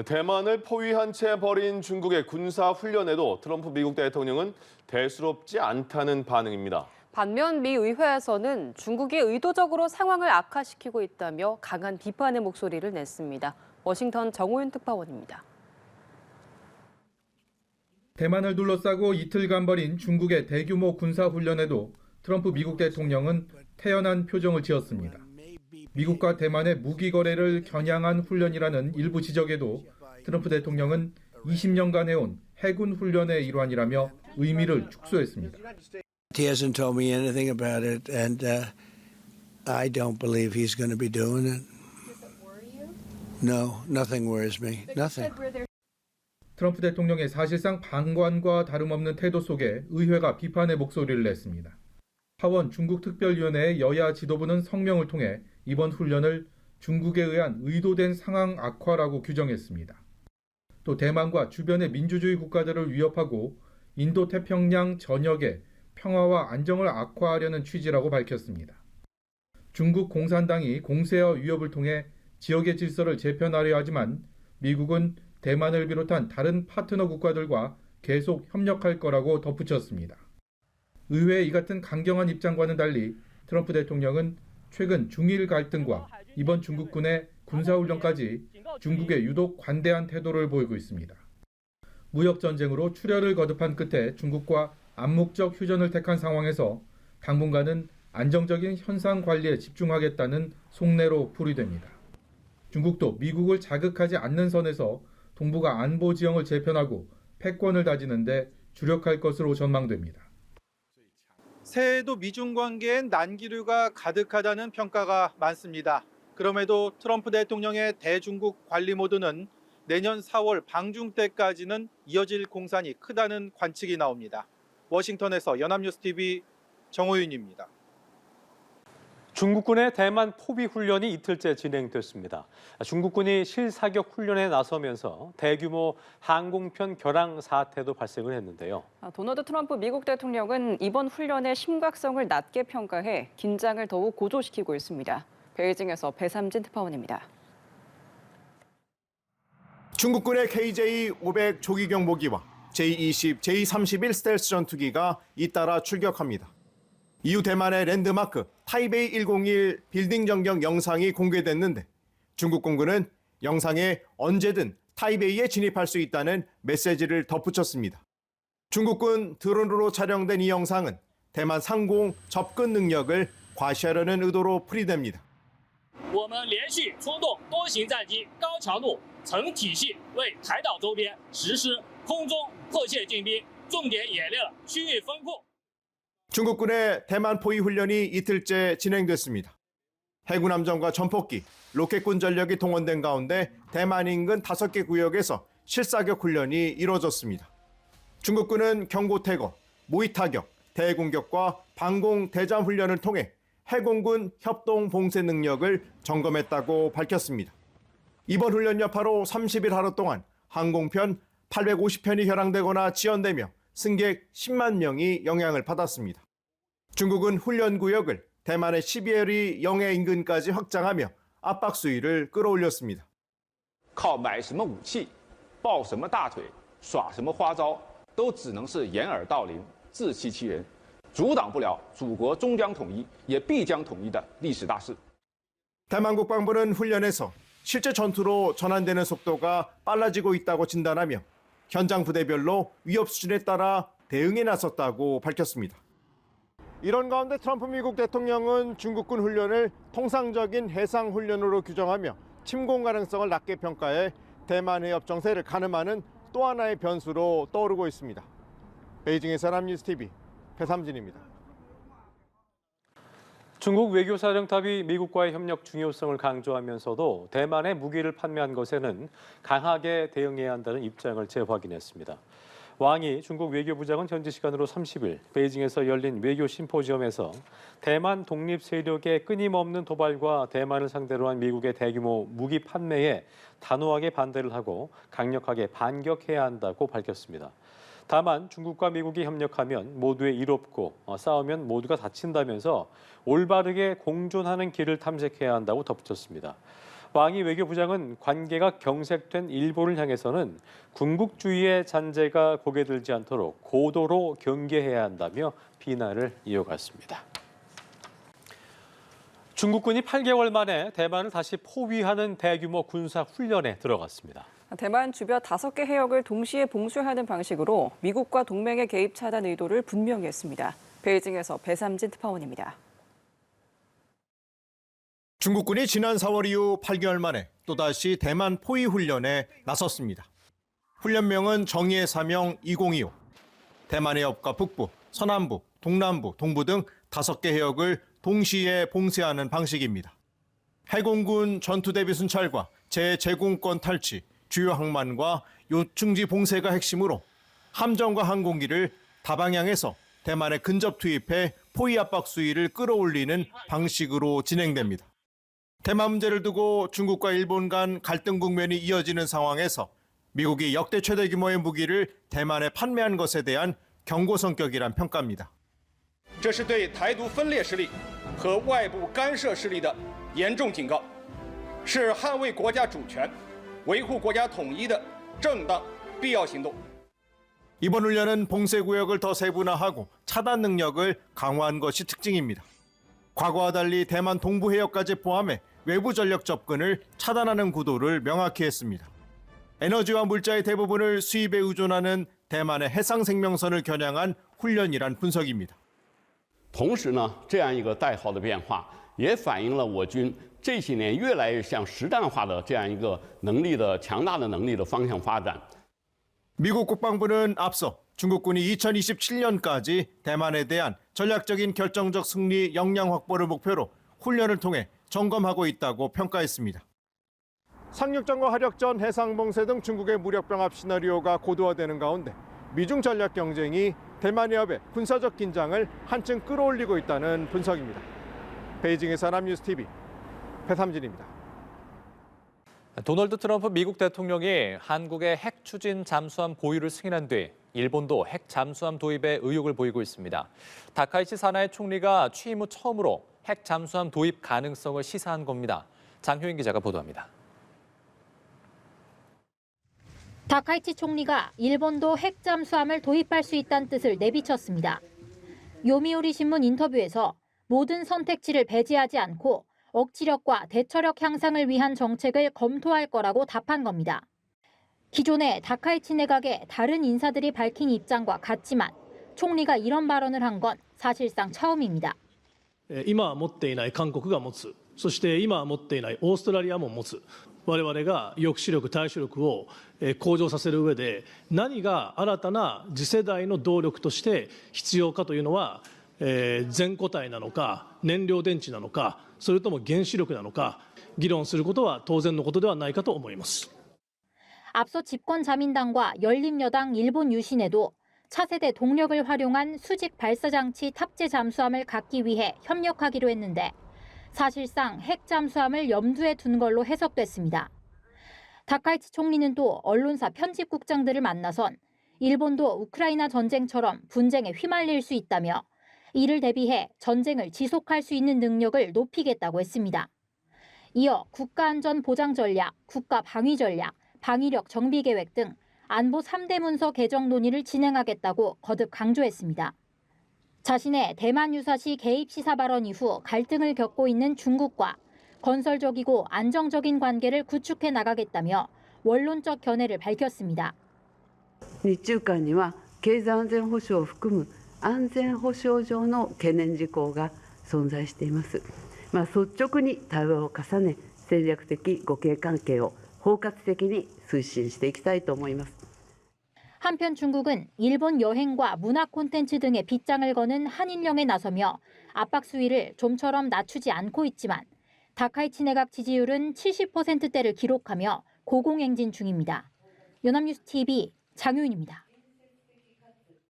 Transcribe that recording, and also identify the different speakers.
Speaker 1: 대만을 포위한 채 벌인 중국의 군사 훈련에도 트럼프 미국 대통령은 대수롭지 않다는 반응입니다.
Speaker 2: 반면 미 의회에서는 중국이 의도적으로 상황을 악화시키고 있다며 강한 비판의 목소리를 냈습니다. 워싱턴 정호윤 특파원입니다.
Speaker 3: 대만을 둘러싸고 이틀간 벌인 중국의 대규모 군사 훈련에도 트럼프 미국 대통령은 태연한 표정을 지었습니다. 미국과 대만의 무기 거래를 겨냥한 훈련이라는 일부 지적에도 트럼프 대통령은 20년간 해온 해군 훈련의 일환이라며 의미를 축소했습니다.
Speaker 4: He hasn't told me anything about it, and I don't believe he's going to be doing it.
Speaker 5: Does it worry you?
Speaker 4: No, nothing worries me. Nothing.
Speaker 3: 트럼프 대통령의 사실상 방관과 다름없는 태도 속에 의회가 비판의 목소리를 냈습니다. 하원 중국특별위원회의 여야 지도부는 성명을 통해 이번 훈련을 중국에 의한 의도된 상황 악화라고 규정했습니다. 또 대만과 주변의 민주주의 국가들을 위협하고 인도태평양 전역의 평화와 안정을 악화하려는 취지라고 밝혔습니다. 중국 공산당이 공세와 위협을 통해 지역의 질서를 재편하려 하지만 미국은 대만을 비롯한 다른 파트너 국가들과 계속 협력할 거라고 덧붙였습니다. 의회의 이 같은 강경한 입장과는 달리 트럼프 대통령은 최근 중일 갈등과 이번 중국군의 군사훈련까지 중국에 유독 관대한 태도를 보이고 있습니다. 무역전쟁으로 출혈을 거듭한 끝에 중국과 암묵적 휴전을 택한 상황에서 당분간은 안정적인 현상 관리에 집중하겠다는 속내로 풀이됩니다. 중국도 미국을 자극하지 않는 선에서 동북아 안보 지형을 재편하고 패권을 다지는 데 주력할 것으로 전망됩니다.
Speaker 6: 새해에도 미중 관계엔 난기류가 가득하다는 평가가 많습니다. 그럼에도 트럼프 대통령의 대중국 관리 모드는 내년 4월 방중 때까지는 이어질 공산이 크다는 관측이 나옵니다. 워싱턴에서 연합뉴스TV 정호윤입니다.
Speaker 7: 중국군의 대만 포위 훈련이 이틀째 진행됐습니다. 중국군이 실사격 훈련에 나서면서 대규모 항공편 결항 사태도 발생을 했는데요.
Speaker 2: 도널드 트럼프 미국 대통령은 이번 훈련의 심각성을 낮게 평가해 긴장을 더욱 고조시키고 있습니다. 베이징에서 배삼진 특파원입니다.
Speaker 8: 중국군의 KJ-500 조기 경보기와 J-20, J-31 스텔스 전투기가 잇따라 출격합니다. 이후 대만의 랜드마크 타이베이 101 빌딩 전경 영상이 공개됐는데 중국 공군은 영상에 언제든 타이베이에 진입할 수 있다는 메시지를 덧붙였습니다. 중국군 드론으로 촬영된 이 영상은 대만 상공 접근 능력을 과시하려는 의도로 풀이됩니다.
Speaker 9: 我们连续出动多型战机高强度成体系为台岛周边实施空中迫切进兵重点演练了区域分库
Speaker 8: 중국군의 대만 포위 훈련이 이틀째 진행됐습니다. 해군 함정과 전폭기, 로켓군 전력이 동원된 가운데 대만 인근 5개 구역에서 실사격 훈련이 이루어졌습니다. 중국군은 경고 태거, 모의 타격, 대공격과 방공 대잠 훈련을 통해 해공군 협동 봉쇄 능력을 점검했다고 밝혔습니다. 이번 훈련 여파로 30일 하루 동안 항공편 850편이 결항되거나 지연되며 승객 10만 명이 영향을 받았습니다. 중국은 훈련 구역을 대만의 시베리 영해 인근까지 확장하며 압박 수위를 끌어올렸습니다.
Speaker 10: 靠买什么武器、抱什么大腿、耍什么花招，都只能是掩耳盗铃、自欺欺人，阻挡不了祖国终将统一，也必将统一的历史大势。
Speaker 8: 대만 국방부는 훈련에서 실제 전투로 전환되는 속도가 빨라지고 있다고 진단하며 현장 부대별로 위협 수준에 따라 대응에 나섰다고 밝혔습니다. 이런 가운데 트럼프 미국 대통령은 중국군 훈련을 통상적인 해상 훈련으로 규정하며 침공 가능성을 낮게 평가해 대만 해협 정세를 가늠하는 또 하나의 변수로 떠오르고 있습니다. 베이징에서 연합뉴스TV 배삼진입니다.
Speaker 7: 중국 외교사령탑이 미국과의 협력 중요성을 강조하면서도 대만에 무기를 판매한 것에는 강하게 대응해야 한다는 입장을 재확인했습니다. 왕이 중국 외교부장은 현지 시간으로 30일 베이징에서 열린 외교 심포지엄에서 대만 독립 세력의 끊임없는 도발과 대만을 상대로 한 미국의 대규모 무기 판매에 단호하게 반대를 하고 강력하게 반격해야 한다고 밝혔습니다. 다만 중국과 미국이 협력하면 모두에 이롭고 싸우면 모두가 다친다면서 올바르게 공존하는 길을 탐색해야 한다고 덧붙였습니다. 왕이 외교부장은 관계가 경색된 일본을 향해서는 군국주의의 잔재가 고개 들지 않도록 고도로 경계해야 한다며 비난을 이어갔습니다. 중국군이 8개월 만에 대만을 다시 포위하는 대규모 군사 훈련에 들어갔습니다.
Speaker 5: 대만 주변 5개 해역을 동시에 봉쇄하는 방식으로 미국과 동맹의 개입 차단 의도를 분명히 했습니다. 베이징에서 배삼진 특파원입니다.
Speaker 8: 중국군이 지난 4월 이후 8개월 만에 또다시 대만 포위 훈련에 나섰습니다. 훈련명은 정의의 사명 2025. 대만의 옆과 북부, 서남부, 동남부, 동부 등 5개 해역을 동시에 봉쇄하는 방식입니다. 해공군 전투대비 순찰과 제공권 탈취, 주요 항만과 요충지 봉쇄가 핵심으로 함정과 항공기를 다방향에서 대만에 근접 투입해 포위 압박 수위를 끌어올리는 방식으로 진행됩니다. 대만 문제를 두고 중국과 일본 간 갈등 국면이 이어지는 상황에서 미국이 역대 최대 규모의 무기를 대만에 판매한 것에 대한 경고 성격이란 평가입니다.
Speaker 10: 这是对台独分裂势力和外部干涉势力的严重警告，是捍卫国家主权、维护国家统一的正当必要行动。
Speaker 8: 이번 훈련은 봉쇄 구역을 더 세분화하고 차단 능력을 강화한 것이 특징입니다. 과거와 달리 대만 동부 해역까지 포함해 외부 전력 접근을 차단하는 구도를 명확히 했습니다. 에너지와 물자의 대부분을 수입에 의존하는 대만의 해상 생명선을 겨냥한 훈련이란 분석입니다.
Speaker 11: 同时呢，这样一个代号的变化，也反映了我军这些年越来越向实战化的这样一个能力的强大的能力的方向发展。
Speaker 8: 미국 국방부는 앞서 중국군이 2027년까지 대만에 대한 전략적인 결정적 승리 역량 확보를 목표로 훈련을 통해 점검하고 있다고 평가했습니다. 상륙전과 하력전, 해상봉쇄 등 중국의 무력 병합 시나리오가 고도화되는 가운데 미중 전략 경쟁이 대만 해협의 군사적 긴장을 한층 끌어올리고 있다는 분석입니다. 베이징에서 남뉴스TV 배삼진입니다.
Speaker 12: 도널드 트럼프 미국 대통령이 한국의 핵 추진 잠수함 보유를 승인한 뒤 일본도 핵 잠수함 도입에 의욕을 보이고 있습니다. 다카이치 사나이 총리가 취임 후 처음으로 핵 잠수함 도입 가능성을 시사한 겁니다. 장효인 기자가 보도합니다.
Speaker 13: 다카이치 총리가 일본도 핵 잠수함을 도입할 수 있다는 뜻을 내비쳤습니다. 요미우리 신문 인터뷰에서 모든 선택지를 배제하지 않고 억지력과 대처력 향상을 위한 정책을 검토할 거라고 답한 겁니다. 기존의 다카이치 내각의 다른 인사들이 밝힌 입장과 같지만 총리가 이런 발언을 한 건 사실상 처음입니다.
Speaker 14: 今は持っていない韓国が持つ、そして今は持っていないオーストラリアも持つ、我々が抑止力、対処力を向上させる上で何が新たな次世代の動力として必要かというのは、全固体なのか燃料電池なのかそれとも原子力なのか議論することは当然のことではないかと思います。
Speaker 13: 앞서 집권자민당과 열린여당 일본 유신에도 차세대 동력을 활용한 수직 발사장치 탑재 잠수함을 갖기 위해 협력하기로 했는데 사실상 핵 잠수함을 염두에 둔 걸로 해석됐습니다. 다카이치 총리는 또 언론사 편집국장들을 만나선 일본도 우크라이나 전쟁처럼 분쟁에 휘말릴 수 있다며 이를 대비해 전쟁을 지속할 수 있는 능력을 높이겠다고 했습니다. 이어 국가안전보장 전략, 국가방위 전략, 방위력 정비 계획 등 안보 3대 문서 개정 논의를 진행하겠다고 거듭 강조했습니다. 자신의 대만 유사시 개입 시사 발언 이후 갈등을 겪고 있는 중국과 건설적이고 안정적인 관계를 구축해 나가겠다며 원론적 견해를 밝혔습니다.
Speaker 15: 日中間には経済安全保障を含む安全保障上の懸念事項が存在しています。率直に対話を重ね戦略的互恵関係を包括的に推進していきたいと思います。
Speaker 13: 한편 중국은 일본 여행과 문화 콘텐츠 등의 빗장을 거는 한일령에 나서며 압박 수위를 좀처럼 낮추지 않고 있지만 다카이치 내각 지지율은 70%대를 기록하며 고공행진 중입니다. 연합뉴스 TV 장효인입니다.